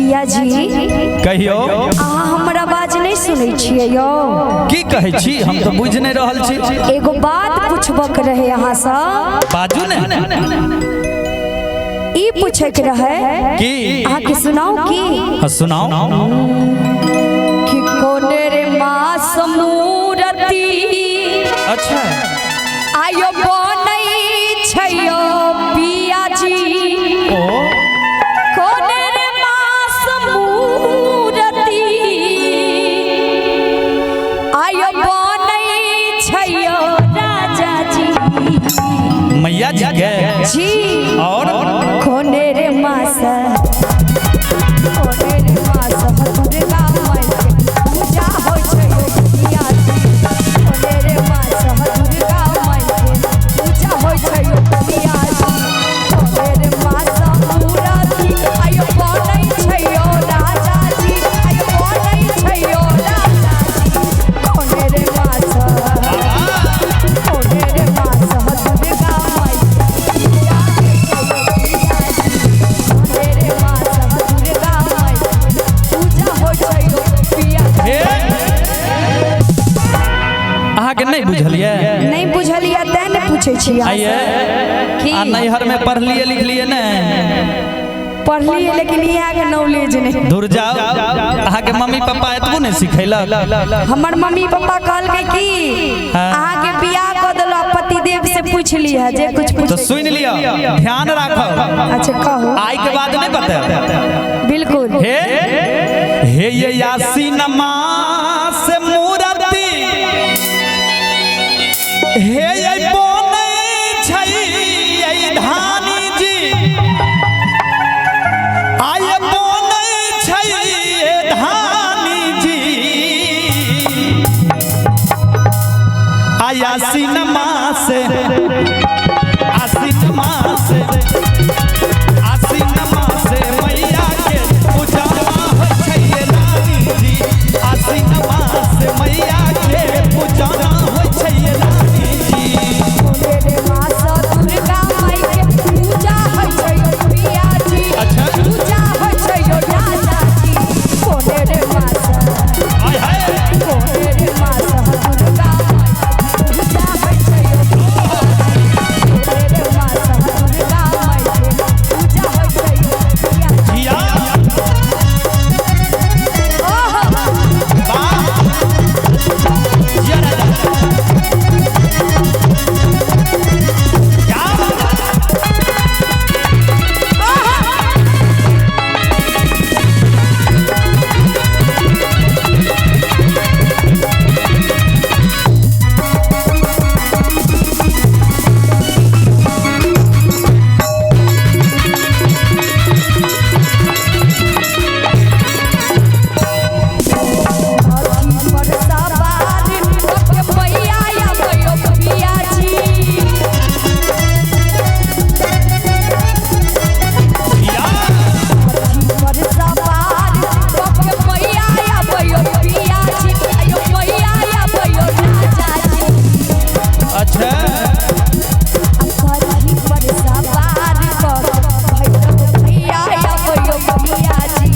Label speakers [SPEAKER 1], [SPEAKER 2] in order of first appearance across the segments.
[SPEAKER 1] पिया जी
[SPEAKER 2] कहियो
[SPEAKER 1] अहाँ हमर आवाज नहीं सुनै छियै यो
[SPEAKER 2] की कहै छी हम तो बुझ नहीं रहल छी
[SPEAKER 1] एगो बात पूछबक रहे अहाँ से
[SPEAKER 2] बाजू ने
[SPEAKER 1] ई पूछे के रहे
[SPEAKER 2] की
[SPEAKER 1] अहाँ के सुनाओ की
[SPEAKER 2] सुनाओ
[SPEAKER 1] कि कोने रे मास मूरति
[SPEAKER 2] अच्छा
[SPEAKER 1] आयो बनै छयो पिया जी
[SPEAKER 2] ओ
[SPEAKER 1] कोने रे मास मूरति आयो बनै छयो राजा जी
[SPEAKER 2] मैया जी के
[SPEAKER 1] जी
[SPEAKER 2] और
[SPEAKER 1] कोने रे मास दुर्गा माई के पूजा होय छयो पिया जी कोने रे मास दुर्गा माई के पूजा होय छयो पिया जी कोने रे मास मूरति आयो बनै छयो राजा जी आयो बनै छयो राजा जी कोने रे मास दुर्गा माई पूजा मेरे मास दुर्गा माई पूजा होय छयो पिया
[SPEAKER 2] अहाँ के नहीं बुझलिए
[SPEAKER 1] नहीं बुझलिए तै ने पूछे छी
[SPEAKER 2] आइए आ नैहर में पढ़ लिए लिख लिए ने
[SPEAKER 1] पढ़लिए लेकिन यहाँ के नॉलेज नहीं
[SPEAKER 2] दूर जाओ अहाँ के मम्मी पापा एतबो नहीं सिखैलक
[SPEAKER 1] हमर मम्मी पापा कहलकै कि अहाँ के बियाह क देलो पति देव से पूछ लिया जे कुछ
[SPEAKER 2] तो सुन लिया ध्यान राखो
[SPEAKER 1] अच्छा कहो
[SPEAKER 2] आई के बाद नहीं बता
[SPEAKER 1] बिल्कुल
[SPEAKER 2] हे ये यासीन मास मूरति हे ये बनै छै ये धानी जी आय बनै छै ये धानी जी आयासीन मास आसीन मास आसीन मास मैया के पूजा होय छै ये रानी जी आसीन मास मैया के पूजा होय छै ये रानी जी
[SPEAKER 1] कोने रे मास दुर्गा माई के पूजा होय छयो पिया जी
[SPEAKER 2] अच्छा
[SPEAKER 1] पूजा होय छयो राजा जी कोने रे मास
[SPEAKER 2] हाय हाय
[SPEAKER 1] कोने रे मास दुर्गा माई पूजा होय छयो कोने रे मास दुर्गा माई के पूजा होय छयो पिया जी
[SPEAKER 2] जिया
[SPEAKER 1] ओहो
[SPEAKER 2] वाह जिया राजा क्या
[SPEAKER 1] पर सवार के मैया आबयो पिया जी
[SPEAKER 2] जिया
[SPEAKER 1] पर सवार के मैया आबयो पिया जी आयो मैया आबयो राजा जी
[SPEAKER 2] अच्छा
[SPEAKER 1] अखरी पर सवार भैरव मैया आबयो पिया जी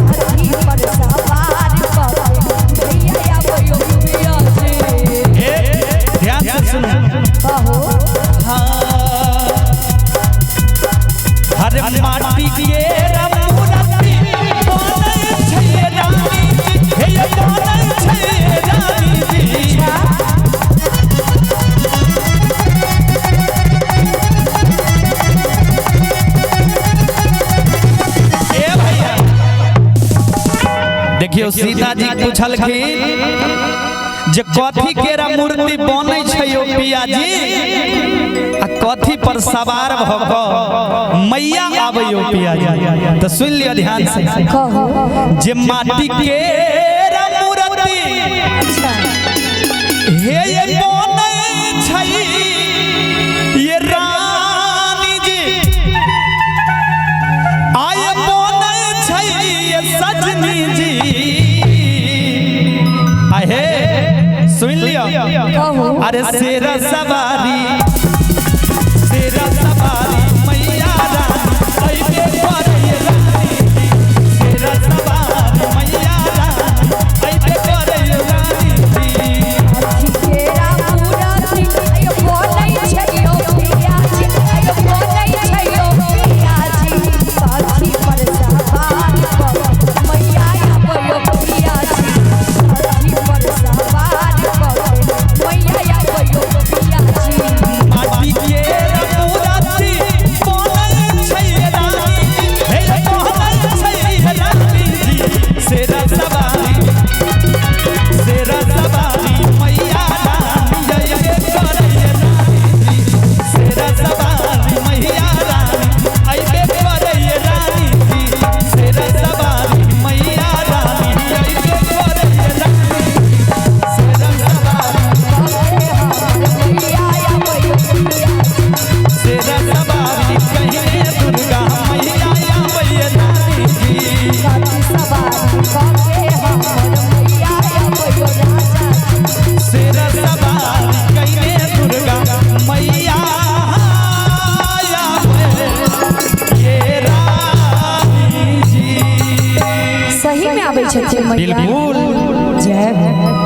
[SPEAKER 1] अखरी पर सवार मैया आबयो पिया जी
[SPEAKER 2] ध्यान से सुनो
[SPEAKER 1] कहो
[SPEAKER 2] हर माटी के मूरति बनै छै ये रानी जी हे ये बनै छै ये रानी जी ए भैया देखियो सीता जी पूछलखिन जे कथी केरा मूर्ति बनै छै यो पिया जी आ कथी पर सवार भ क मैया आबयो पिया जी तो सुन लियो ध्यान से
[SPEAKER 1] कहो
[SPEAKER 2] जे माटी केरा मूर्ति हे ये बनै छै ये रानी जी आय बनै छै ये सजनी जी आहे सुन लियो
[SPEAKER 1] कहो
[SPEAKER 2] अरे शेरा सवारी मैया रानी अइबे पर ये रानी शेरा
[SPEAKER 1] छथिन मैया।
[SPEAKER 2] बिल्कुल
[SPEAKER 1] जय हो।